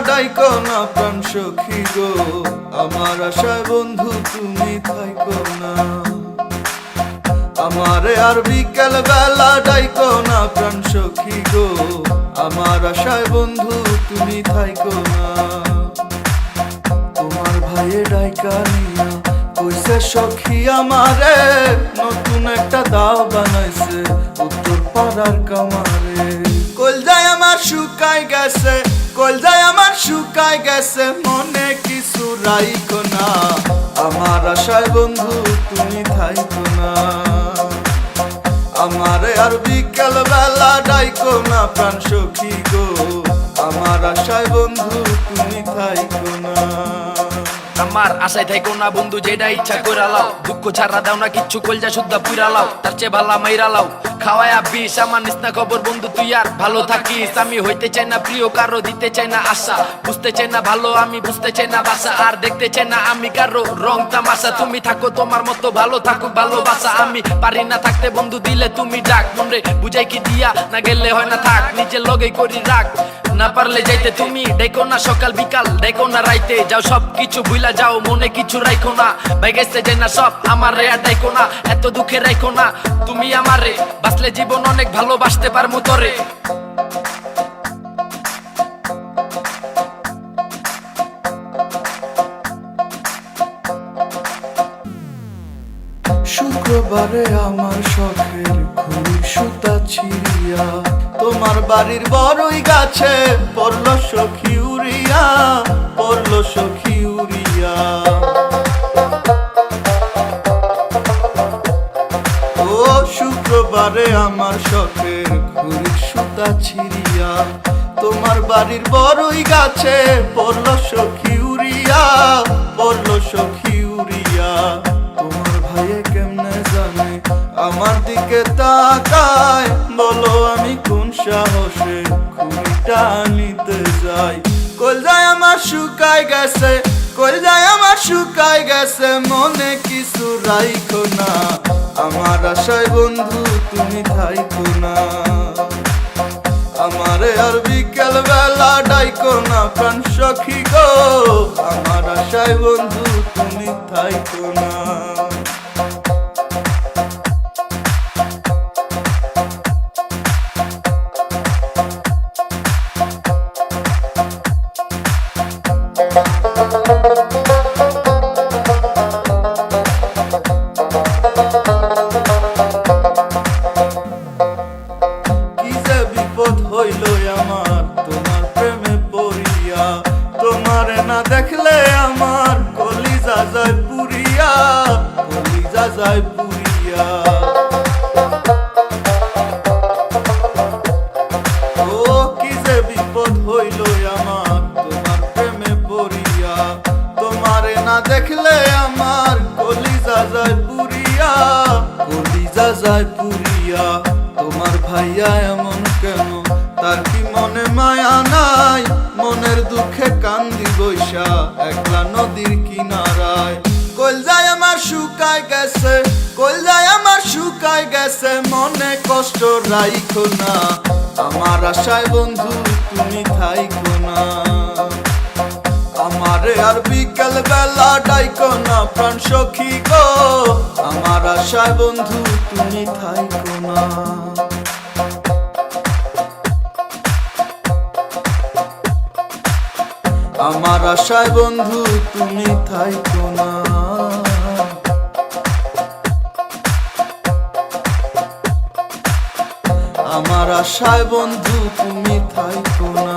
ডাইকো না প্রাণ সখী গো, আমার আশায় বন্ধু তুমি থাইকো না। আমারে আর বিকেল বেলা ডাইকো না প্রাণ সখী গো, আমার আশায় বন্ধু তুমি থাইকো না। তোমার ভাইয়ে ডাইকা নিয়া কইছে সখী আমারে, নতুন একটা দাও বানাইছে উত্তর পাড়ার কামারে। কলজায় আমার শুকাই গেছে, কলজায় আমার শুকাই গেছে, মনে কিছু রাইখো না, আমার আশায় বন্ধু তুমি থাইকো না। আমারে আর বিকেল বেলা ডাইকো না প্রাণ সখী গো, আমার আশায় বন্ধু তুমি থাইকো না। আমার আশায় থাইকো না বন্ধু, যেটা ইচ্ছা কইরা লাও, দুঃখ ছাড়া দাও না কিচ্ছু, কলজা শুদ্ধা পুইরা লাও, তার চেয়ে ভালা মাইরা লাও খাওয়ায়া বিষ। আমার নিস না খবর বন্ধু তুই আর ভালো থাকিস, আমি হইতে চাই না প্রিয় কারো, দিতে চাই না আশা, বুঝতে চাই না ভালো আমি, বুঝতে চাই না বাসা, আর দেখতে চাই না আমি কারো রং তামাশা। তুমি থাকো তোমার মতো ভালো থাকুক ভালোবাসা, আমি পারি না থাকতে বন্ধু, দিলে তুমি ডাক, মনরে বুঝাই কি দিয়া না গেলে হয় না থাক, নিজের লগেই করি রাখ, না পারলে যাইতে তুমি ডেকো না সকাল বিকাল, ডেকো না রাইতে যাও, সব কিছু ভুলা যাও, মনে কিছু রাখো না, ভাইগেছে যাই না সব আমার রে, আর ডাইকো না এত দুঃখে রাখো না তুমি আমারে, বাঁচলে জীবন অনেক ভালোবাসতে পারমু তোরে। শুক্রবারে আমার শখের ঘুড়ি সুতা ছিড়িয়া, তোমার বাড়ির বড়ই গাছে পড়ল সখী উড়িয়া, পড়ল সখী উড়িয়া। ও শুক্রবারে আমার শখের ঘুড়ি সুতা ছিড়িয়া, তোমার বাড়ির বড়ই গাছে পড়ল সখী উড়িয়া, পড়ল সখী উড়িয়া। তোমার ভাইয়ে কেমনে জানে আমার দিকে তাকায়, বলো আমি কোন সাহসে ঘুড়িটা নিতে যাই। কলজায় আমার শুকাই গেছে, কলজায় আমার শুকাই গেছে, মনে কিছু রাইখো না, আমার আশায় বন্ধু তুমি থাইকো না। আমারে আর বিকেল বেলা ডাইকো না প্রাণ সখী গো, আমার আশায় বন্ধু তুমি থাইকো না। বিপদ হইল আমার তোমার প্রেমে পড়িয়া, তোমারে না দেখলে আমার কলিজা যায় পুরিয়া, কলিজা যায় পুরিয়া। ও কি যে বিপদ হইল আমার তোমার প্রেমে পড়িয়া, তোমারে না দেখলে আমার কলিজা যায় পুরিয়া, কলিজা যায় পুরিয়া। তোমার ভাইয়া এমন কেন, তার কি মনে মায়া নাই, মনের দুঃখে কান্দি বৈশা একলা নদীর কিনারায়। কলজায় আমার শুকাই গেছে, কলজায় আমার শুকাই গেছে, মনে কষ্ট রাইখো না, আমার আশায় বন্ধু তুমি থাইকো না। আমারে আর বিকেল বেলা ডাইকো না প্রাণ সখী গো, আমার আশায় বন্ধু তুমি থাইকো না। আমার আশায় বন্ধু তুমি থাইকো না। আমার আশায় বন্ধু তুমি থাইকো না।